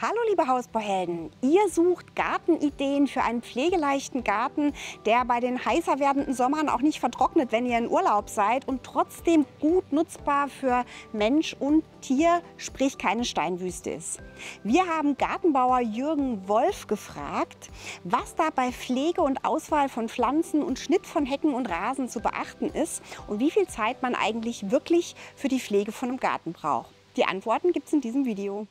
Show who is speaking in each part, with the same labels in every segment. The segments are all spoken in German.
Speaker 1: Hallo liebe Hausbauhelden, ihr sucht Gartenideen für einen pflegeleichten Garten, der bei den heißer werdenden Sommern auch nicht vertrocknet, wenn ihr in Urlaub seid und trotzdem gut nutzbar für Mensch und Tier, sprich keine Steinwüste ist. Wir haben Gartenbauer Jürgen Wolf gefragt, was da bei Pflege und Auswahl von Pflanzen und Schnitt von Hecken und Rasen zu beachten ist und wie viel Zeit man eigentlich wirklich für die Pflege von einem Garten braucht. Die Antworten gibt es in diesem Video.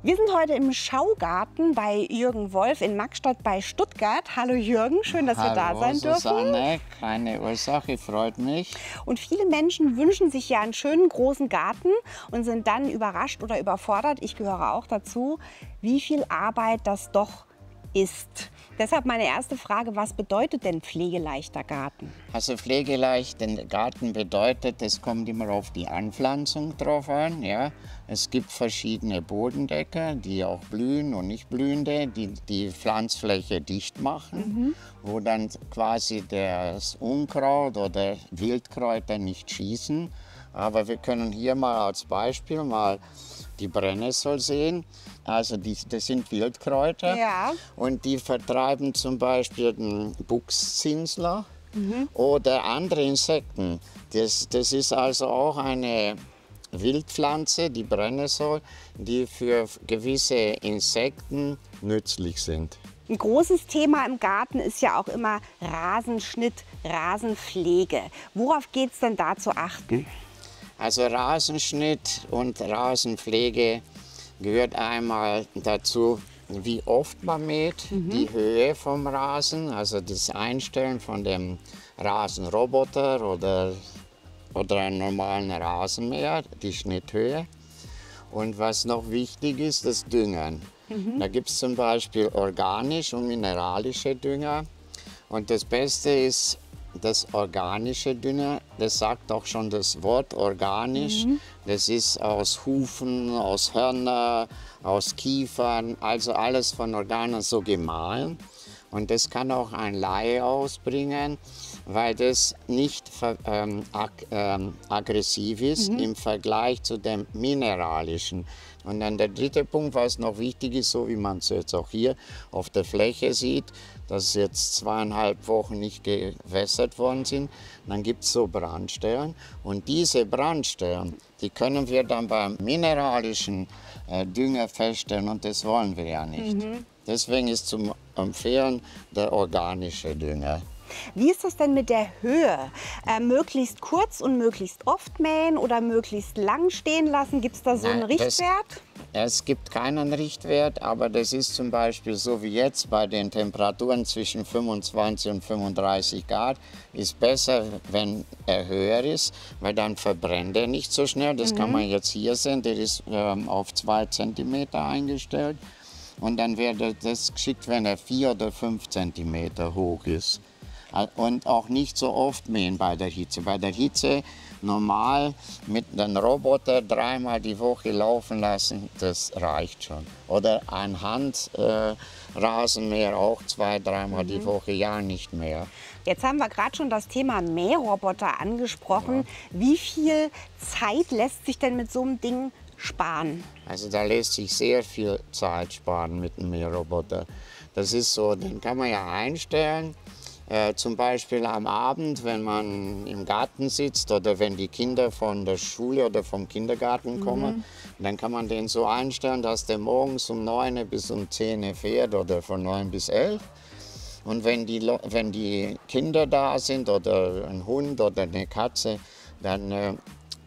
Speaker 1: Wir sind heute im Schaugarten bei Jürgen Wolf in Magstadt bei Stuttgart. Hallo Jürgen, schön, dass wir da sein dürfen.
Speaker 2: Susanne, keine Ursache, freut mich.
Speaker 1: Und viele Menschen wünschen sich ja einen schönen großen Garten und sind dann überrascht oder überfordert, ich gehöre auch dazu, wie viel Arbeit das doch ist. Deshalb meine erste Frage, was bedeutet denn pflegeleichter Garten?
Speaker 2: Also pflegeleichter Garten bedeutet, es kommt immer auf die Anpflanzung drauf an. Ja. Es gibt verschiedene Bodendecker, die auch blühen und nicht blühende, die die Pflanzfläche dicht machen, wo dann quasi das Unkraut oder Wildkräuter nicht schießen. Aber wir können hier mal als Beispiel mal die Brennnessel sehen. Also das sind Wildkräuter,
Speaker 1: Ja.
Speaker 2: und die vertreiben zum Beispiel den Buchszinsler oder andere Insekten. Das ist also auch eine Wildpflanze, die Brennnessel, die für gewisse Insekten nützlich sind.
Speaker 1: Ein großes Thema im Garten ist ja auch immer Rasenschnitt, Rasenpflege. Worauf geht es denn da zu achten?
Speaker 2: Also Rasenschnitt und Rasenpflege gehört einmal dazu, wie oft man mäht, die Höhe vom Rasen, also das Einstellen von dem Rasenroboter oder einem normalen Rasenmäher, die Schnitthöhe. Und was noch wichtig ist, das Düngern. Da gibt es zum Beispiel organische und mineralische Dünger. Und das Beste ist das organische Dünger, das sagt auch schon das Wort organisch. Das ist aus Hufen, aus Hörner, aus Kiefern, also alles von Organen so gemahlen. Und das kann auch ein Laie ausbringen, weil das nicht aggressiv ist im Vergleich zu dem mineralischen. Und dann der dritte Punkt, was noch wichtig ist, so wie man es jetzt auch hier auf der Fläche sieht, dass jetzt 2,5 Wochen nicht gewässert worden sind, dann gibt es so Brandstellen. Und diese Brandstellen, die können wir dann beim mineralischen Dünger feststellen, und das wollen wir ja nicht. Deswegen ist zum Empfehlen der organische Dünger.
Speaker 1: Wie ist das denn mit der Höhe? Möglichst kurz und möglichst oft mähen oder möglichst lang stehen lassen? Gibt es da so einen Richtwert?
Speaker 2: Es gibt keinen Richtwert, aber das ist zum Beispiel so wie jetzt bei den Temperaturen zwischen 25 und 35 Grad. Ist besser, wenn er höher ist, weil dann verbrennt er nicht so schnell. Das kann man jetzt hier sehen, der ist auf 2 cm eingestellt. Und dann wäre das geschickt, wenn er 4 oder 5 cm hoch ist. Und auch nicht so oft mähen bei der Hitze. Bei der Hitze normal mit einem Roboter 3-mal die Woche laufen lassen, das reicht schon. Oder ein Handrasenmäher auch 2-3-mal die Woche, ja nicht mehr.
Speaker 1: Jetzt haben wir gerade schon das Thema Mähroboter angesprochen. Wie viel Zeit lässt sich denn mit so einem Ding sparen?
Speaker 2: Also da lässt sich sehr viel Zeit sparen mit dem Mähroboter. Das ist so, den kann man ja einstellen. Zum Beispiel am Abend, wenn man im Garten sitzt oder wenn die Kinder von der Schule oder vom Kindergarten kommen, dann kann man den so einstellen, dass der morgens um 9 bis um 10 fährt oder von 9 bis 11. Und wenn die Kinder da sind oder ein Hund oder eine Katze, dann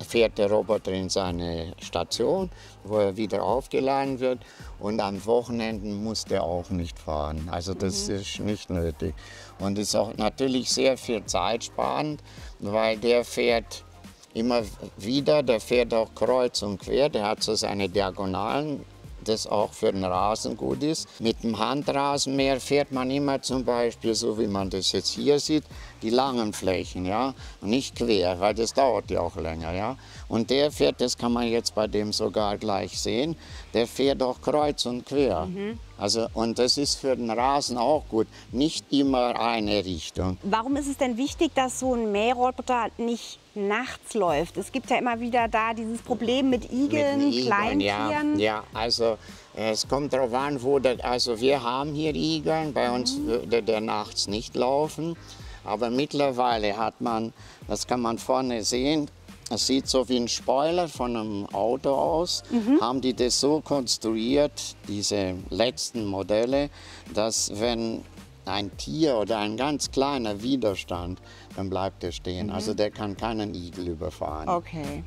Speaker 2: fährt der Roboter in seine Station, wo er wieder aufgeladen wird. Und am Wochenenden muss der auch nicht fahren. Also das ist nicht nötig. Und ist auch natürlich sehr viel zeitsparend, weil der fährt immer wieder, der fährt auch kreuz und quer. Der hat so seine Diagonalen das auch für den Rasen gut ist. Mit dem Handrasenmäher fährt man immer zum Beispiel, so wie man das jetzt hier sieht, die langen Flächen, ja, und nicht quer, weil das dauert ja auch länger, ja. Und der fährt, das kann man jetzt bei dem sogar gleich sehen, der fährt auch kreuz und quer. Also, und das ist für den Rasen auch gut, nicht immer eine Richtung.
Speaker 1: Warum ist es denn wichtig, dass so ein Mähroboter nicht nachts läuft? Es gibt ja immer wieder da dieses Problem mit Igeln, Kleintieren.
Speaker 2: Ja, also es kommt darauf an, wo also wir haben hier Igeln, bei uns würde der nachts nicht laufen. Aber mittlerweile hat man, das kann man vorne sehen, es sieht so wie ein Spoiler von einem Auto aus, haben die das so konstruiert, diese letzten Modelle, dass wenn ein Tier oder ein ganz kleiner Widerstand, dann bleibt er stehen. Also der kann keinen Igel überfahren.
Speaker 1: Okay.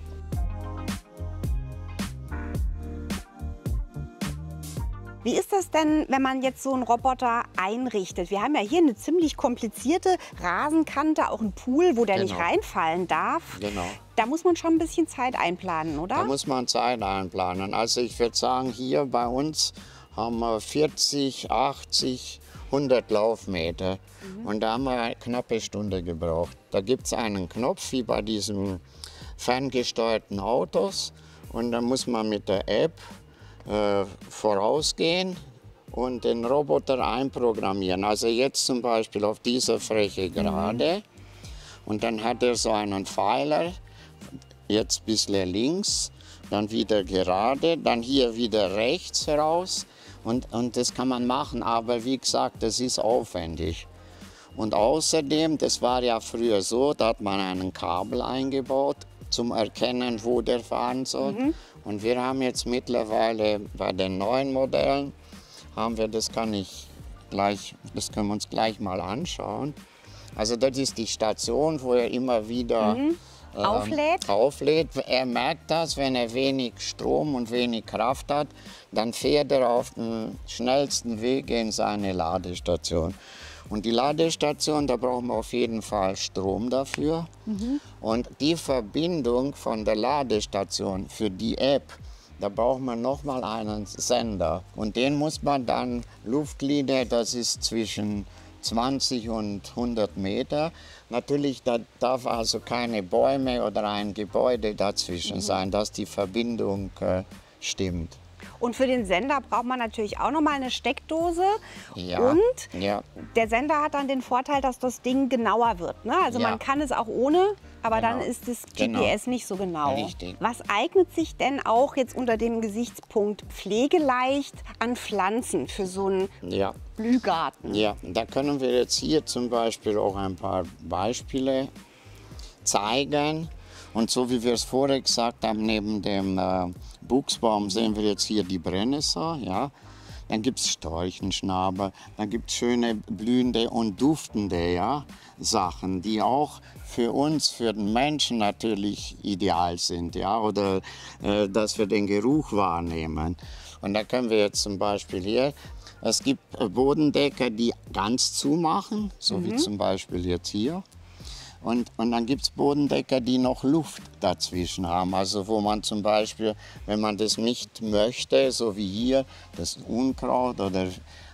Speaker 1: Wie ist das denn, wenn man jetzt so einen Roboter einrichtet? Wir haben ja hier eine ziemlich komplizierte Rasenkante, auch einen Pool, wo der nicht reinfallen darf.
Speaker 2: Genau.
Speaker 1: Da muss man schon ein bisschen Zeit einplanen, oder?
Speaker 2: Da muss man Zeit einplanen. Also ich würde sagen, hier bei uns haben wir 40, 80, 100 Laufmeter. Und da haben wir eine knappe Stunde gebraucht. Da gibt es einen Knopf, wie bei diesen ferngesteuerten Autos. Und dann muss man mit der App vorausgehen und den Roboter einprogrammieren. Also jetzt zum Beispiel auf dieser Fläche gerade. Und dann hat er so einen Pfeiler, jetzt ein bisschen links, dann wieder gerade, dann hier wieder rechts raus. Und das kann man machen, aber wie gesagt, das ist aufwendig. Und außerdem, das war ja früher so, da hat man einen Kabel eingebaut, zum Erkennen, wo der fahren soll. Und wir haben jetzt mittlerweile bei den neuen Modellen, haben wir, das können wir uns gleich mal anschauen. Also das ist die Station, wo er immer wieder auflädt. Er merkt das, wenn er wenig Strom und wenig Kraft hat, dann fährt er auf den schnellsten Weg in seine Ladestation. Und die Ladestation, da brauchen wir auf jeden Fall Strom dafür. Und die Verbindung von der Ladestation für die App, da braucht man nochmal einen Sender. Und den muss man dann Luftlinie, das ist zwischen 20 und 100 Meter. Natürlich, da darf also keine Bäume oder ein Gebäude dazwischen sein, dass die Verbindung stimmt.
Speaker 1: Und für den Sender braucht man natürlich auch noch mal eine Steckdose.
Speaker 2: Ja,
Speaker 1: Und
Speaker 2: ja.
Speaker 1: der Sender hat dann den Vorteil, dass das Ding genauer wird. Ne? Also
Speaker 2: Ja.
Speaker 1: man kann es auch ohne, aber
Speaker 2: Genau.
Speaker 1: dann ist das
Speaker 2: Genau.
Speaker 1: GPS nicht so genau.
Speaker 2: Richtig.
Speaker 1: Was eignet sich denn auch jetzt unter dem Gesichtspunkt pflegeleicht an Pflanzen für so einen
Speaker 2: Ja.
Speaker 1: Blühgarten?
Speaker 2: Ja, da können wir jetzt hier zum Beispiel auch ein paar Beispiele zeigen. Und so wie wir es vorher gesagt haben, neben dem Buchsbaum sehen wir jetzt hier die Brennnessel. Ja? Dann gibt es Storchenschnabel, dann gibt es schöne blühende und duftende Sachen, die auch für uns, für den Menschen natürlich ideal sind. Ja? Oder dass wir den Geruch wahrnehmen. Und da können wir jetzt zum Beispiel hier, es gibt Bodendecker, die ganz zumachen, so wie zum Beispiel jetzt hier. Und dann gibt es Bodendecker, die noch Luft dazwischen haben. Also wo man zum Beispiel, wenn man das nicht möchte, so wie hier, das Unkraut oder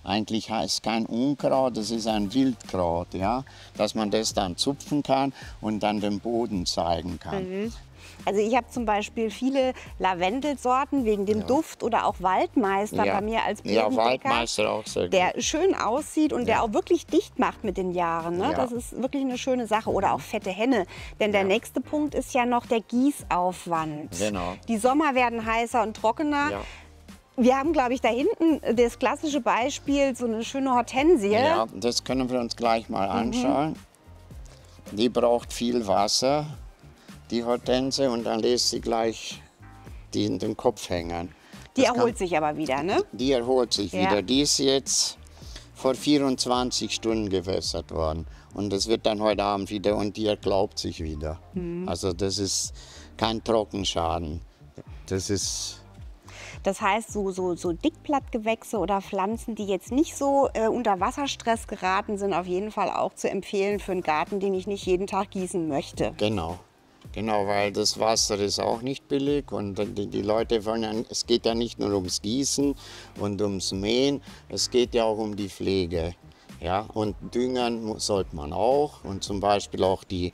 Speaker 2: eigentlich heißt es kein Unkraut, das ist ein Wildkraut, ja, dass man das dann zupfen kann und dann den Boden zeigen kann.
Speaker 1: Also ich habe zum Beispiel viele Lavendelsorten wegen dem Duft oder auch Waldmeister bei mir als
Speaker 2: Ja,
Speaker 1: Bodendecker,
Speaker 2: Waldmeister auch sehr gut.
Speaker 1: der schön aussieht und der auch wirklich dicht macht mit den Jahren. Ne?
Speaker 2: Ja.
Speaker 1: Das ist wirklich eine schöne Sache. Oder auch fette Henne. Denn der nächste Punkt ist ja noch der Gießaufwand.
Speaker 2: Genau.
Speaker 1: Die Sommer werden heißer und trockener.
Speaker 2: Ja.
Speaker 1: Wir haben, glaube ich, da hinten das klassische Beispiel, so eine schöne Hortensie.
Speaker 2: Ja, das können wir uns gleich mal anschauen. Die braucht viel Wasser, die Hortensie, und dann lässt sie gleich den Kopf hängen.
Speaker 1: Die
Speaker 2: Das kann-
Speaker 1: erholt sich aber wieder, ne?
Speaker 2: Die erholt sich
Speaker 1: Ja.
Speaker 2: wieder. Die ist jetzt vor 24 Stunden gewässert worden. Und das wird dann heute Abend wieder, und die erlaubt sich wieder. Also das ist kein Trockenschaden. Das ist,
Speaker 1: Das heißt, so Dickblattgewächse oder Pflanzen, die jetzt nicht so unter Wasserstress geraten, sind auf jeden Fall auch zu empfehlen für einen Garten, den ich nicht jeden Tag gießen möchte.
Speaker 2: genau. Genau, weil das Wasser ist auch nicht billig und die Leute wollen ja, es geht ja nicht nur ums Gießen und ums Mähen, es geht ja auch um die Pflege. Ja, und düngern sollte man auch und zum Beispiel auch die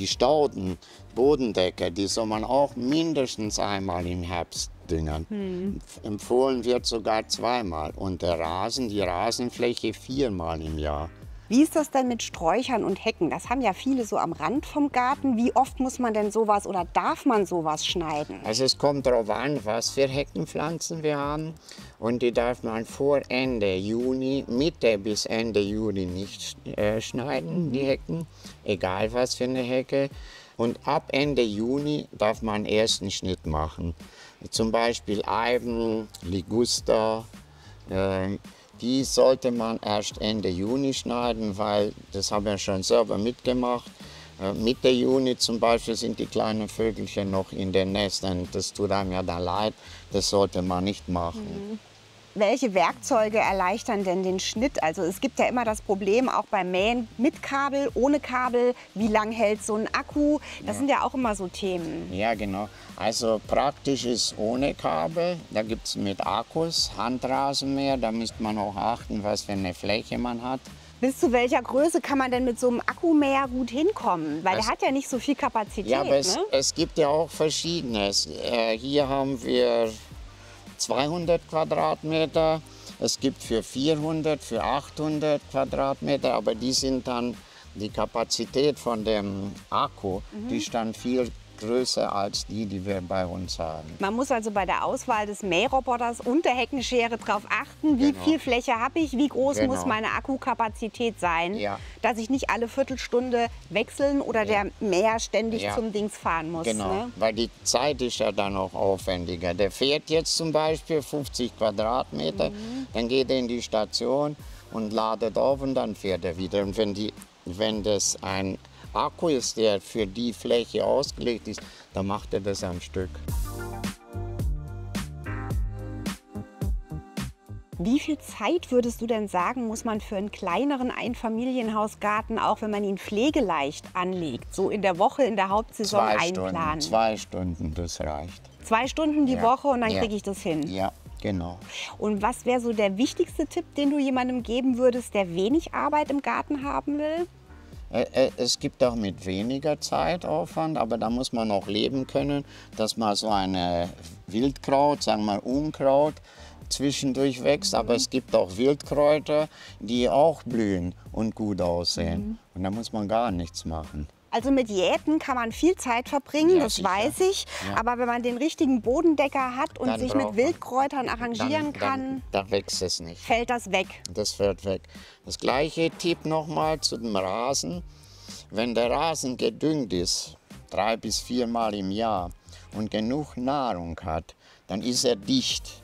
Speaker 2: Stauden, Bodendecker, die soll man auch mindestens einmal im Herbst düngern. Empfohlen wird sogar zweimal und der Rasen, die Rasenfläche 4-mal im Jahr.
Speaker 1: Wie ist das denn mit Sträuchern und Hecken? Das haben ja viele so am Rand vom Garten. Wie oft muss man denn sowas oder darf man sowas schneiden?
Speaker 2: Also es kommt darauf an, was für Heckenpflanzen wir haben. Und die darf man vor Ende Juni, Mitte bis Ende Juli nicht schneiden, die Hecken. Egal was für eine Hecke. Und ab Ende Juni darf man einen ersten Schnitt machen. Zum Beispiel Eiben, Liguster. Die sollte man erst Ende Juni schneiden, weil, das habe ich schon selber mitgemacht, Mitte Juni zum Beispiel sind die kleinen Vögelchen noch in den Nestern. Das tut einem ja dann leid, das sollte man nicht machen.
Speaker 1: Welche Werkzeuge erleichtern denn den Schnitt? Also es gibt ja immer das Problem, auch beim Mähen mit Kabel, ohne Kabel. Wie lang hält so ein Akku? Das sind ja auch immer so Themen.
Speaker 2: Ja, genau. Also praktisch ist ohne Kabel. Da gibt es mit Akkus, Handrasenmäher. Da müsste man auch achten, was für eine Fläche man hat.
Speaker 1: Bis zu welcher Größe kann man denn mit so einem Akkumäher gut hinkommen? Weil der hat ja nicht so viel Kapazität.
Speaker 2: Ja, aber
Speaker 1: ne?
Speaker 2: es gibt ja auch Verschiedenes. Hier haben wir 200 Quadratmeter. Es gibt für 400, für 800 Quadratmeter, aber die sind dann, die Kapazität von dem Akku, die ist dann viel größer als die wir bei uns haben.
Speaker 1: Man muss also bei der Auswahl des Mähroboters und der Heckenschere darauf achten, wie viel Fläche habe ich, wie groß muss meine Akkukapazität sein, dass ich nicht alle Viertelstunde wechseln oder der Mäher ständig zum Dings fahren muss.
Speaker 2: Genau,
Speaker 1: Ne?
Speaker 2: weil die Zeit ist ja dann auch aufwendiger. Der fährt jetzt zum Beispiel 50 Quadratmeter, dann geht er in die Station und ladet auf und dann fährt er wieder. Und wenn das ein Akku ist, der für die Fläche ausgelegt ist, dann macht er das am Stück.
Speaker 1: Wie viel Zeit würdest du denn sagen, muss man für einen kleineren Einfamilienhausgarten, auch wenn man ihn pflegeleicht anlegt, so in der Woche, in der Hauptsaison einplanen?
Speaker 2: 2 Stunden, das reicht.
Speaker 1: 2 Stunden die Woche und dann kriege ich das hin?
Speaker 2: Ja, genau.
Speaker 1: Und was wäre so der wichtigste Tipp, den du jemandem geben würdest, der wenig Arbeit im Garten haben will?
Speaker 2: Es gibt auch mit weniger Zeitaufwand, aber da muss man auch leben können, dass man so eine Wildkraut, sagen wir Unkraut, zwischendurch wächst. Aber es gibt auch Wildkräuter, die auch blühen und gut aussehen. Und da muss man gar nichts machen.
Speaker 1: Also mit Jäten kann man viel Zeit verbringen,
Speaker 2: Ja,
Speaker 1: das
Speaker 2: sicher.
Speaker 1: weiß ich.
Speaker 2: Ja.
Speaker 1: Aber wenn man den richtigen Bodendecker hat und
Speaker 2: Dann
Speaker 1: sich
Speaker 2: braucht
Speaker 1: mit Wildkräutern arrangieren kann,
Speaker 2: dann wächst es nicht.
Speaker 1: fällt das weg.
Speaker 2: Das fällt weg. Das gleiche Tipp nochmal zu dem Rasen. Wenn der Rasen gedüngt ist, 3 bis 4 Mal im Jahr und genug Nahrung hat, dann ist er dicht.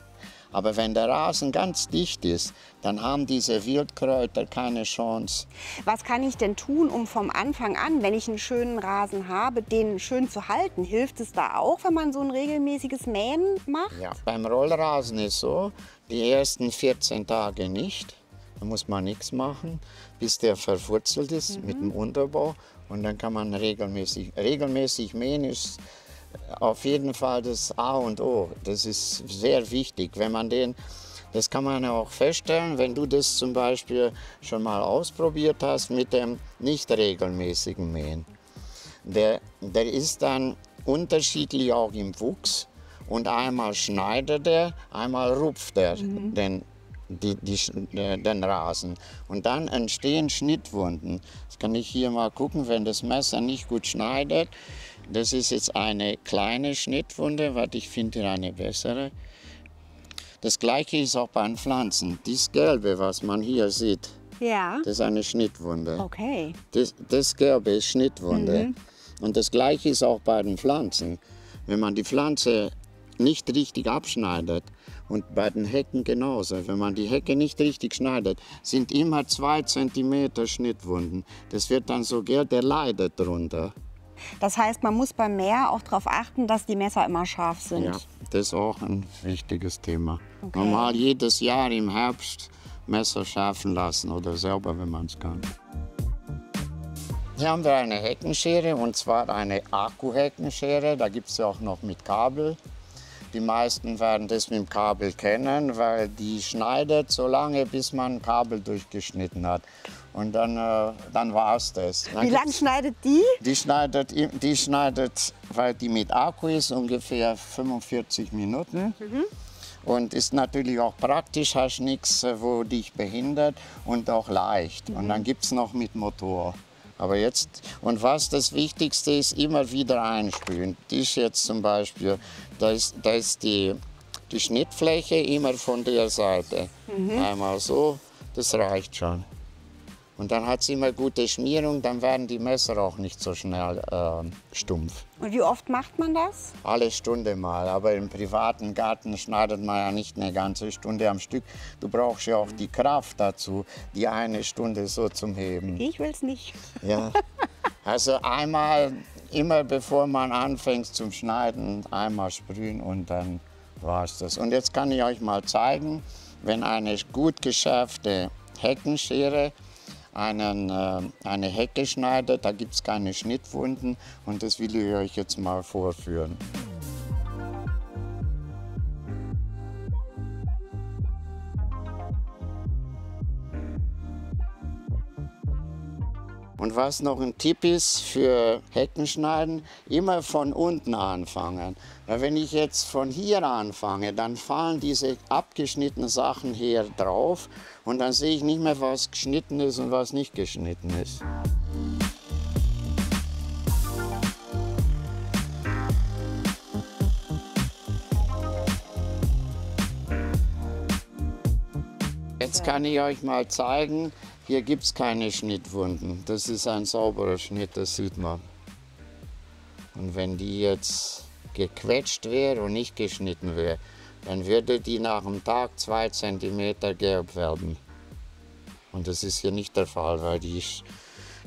Speaker 2: Aber wenn der Rasen ganz dicht ist, dann haben diese Wildkräuter keine Chance.
Speaker 1: Was kann ich denn tun, um vom Anfang an, wenn ich einen schönen Rasen habe, den schön zu halten? Hilft es da auch, wenn man so ein regelmäßiges Mähen macht?
Speaker 2: Ja, beim Rollrasen ist so, die ersten 14 Tage nicht. Da muss man nichts machen, bis der verwurzelt ist mit dem Unterbau. Und dann kann man regelmäßig mähen. Ist auf jeden Fall das A und O. Das ist sehr wichtig. Wenn man das kann man auch feststellen, wenn du das zum Beispiel schon mal ausprobiert hast mit dem nicht regelmäßigen Mähen. Der ist dann unterschiedlich auch im Wuchs. Und einmal schneidet er, einmal rupft er den Rasen. Und dann entstehen Schnittwunden. Das kann ich hier mal gucken, wenn das Messer nicht gut schneidet. Das ist jetzt eine kleine Schnittwunde, was ich finde eine bessere. Das gleiche ist auch bei den Pflanzen. Das Gelbe, was man hier sieht,
Speaker 1: Ja.
Speaker 2: das ist eine Schnittwunde.
Speaker 1: Okay.
Speaker 2: Das Gelbe ist Schnittwunde. Und das gleiche ist auch bei den Pflanzen. Wenn man die Pflanze nicht richtig abschneidet und bei den Hecken genauso. Wenn man die Hecke nicht richtig schneidet, sind immer 2 Zentimeter Schnittwunden. Das wird dann so gelb, der leidet darunter.
Speaker 1: Das heißt, man muss beim Mäher auch darauf achten, dass die Messer immer scharf sind.
Speaker 2: Ja, das ist auch ein wichtiges Thema.
Speaker 1: Okay.
Speaker 2: Normal jedes Jahr im Herbst Messer schärfen lassen oder selber, wenn man es kann. Hier haben wir eine Heckenschere, und zwar eine Akku-Heckenschere. Da gibt es ja auch noch mit Kabel. Die meisten werden das mit dem Kabel kennen, weil die schneidet so lange, bis man ein Kabel durchgeschnitten hat. Und dann war es das.
Speaker 1: Wie lange schneidet die?
Speaker 2: Die schneidet, weil die mit Akku ist, ungefähr 45 Minuten. Und ist natürlich auch praktisch, hast nichts, wo dich behindert, und auch leicht. Und dann gibt es noch mit Motor. Aber jetzt, und was das Wichtigste ist, immer wieder einspülen. Die ist jetzt zum Beispiel, da ist die Schnittfläche immer von der Seite. Einmal so, das reicht schon. Und dann hat sie immer gute Schmierung, dann werden die Messer auch nicht so schnell stumpf.
Speaker 1: Und wie oft macht man das?
Speaker 2: Alle Stunde mal, aber im privaten Garten schneidet man ja nicht eine ganze Stunde am Stück. Du brauchst ja auch die Kraft dazu, die eine Stunde so zum Heben.
Speaker 1: Ich will's nicht.
Speaker 2: Ja. Also einmal, immer bevor man anfängt zum Schneiden, einmal sprühen und dann war's das. Und jetzt kann ich euch mal zeigen, wenn eine gut geschärfte Heckenschere eine Hecke schneidet, da gibt es keine Schnittwunden, und das will ich euch jetzt mal vorführen. Und was noch ein Tipp ist für Heckenschneiden, immer von unten anfangen. Weil wenn ich jetzt von hier anfange, dann fallen diese abgeschnittenen Sachen hier drauf, und dann sehe ich nicht mehr, was geschnitten ist und was nicht geschnitten ist. Jetzt kann ich euch mal zeigen, hier gibt es keine Schnittwunden. Das ist ein sauberer Schnitt, das sieht man. Und wenn die jetzt gequetscht wäre und nicht geschnitten wäre, dann würde die nach einem Tag 2 cm gelb werden. Und das ist hier nicht der Fall, weil die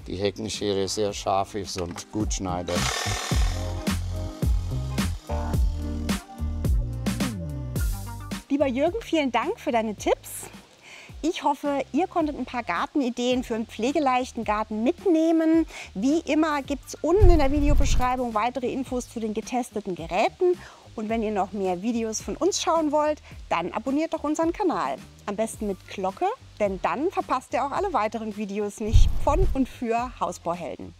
Speaker 2: Heckenschere sehr scharf ist und gut schneidet.
Speaker 1: Lieber Jürgen, vielen Dank für deine Tipps. Ich hoffe, ihr konntet ein paar Gartenideen für einen pflegeleichten Garten mitnehmen. Wie immer gibt es unten in der Videobeschreibung weitere Infos zu den getesteten Geräten. Und wenn ihr noch mehr Videos von uns schauen wollt, dann abonniert doch unseren Kanal. Am besten mit Glocke, denn dann verpasst ihr auch alle weiteren Videos nicht von und für Hausbauhelden.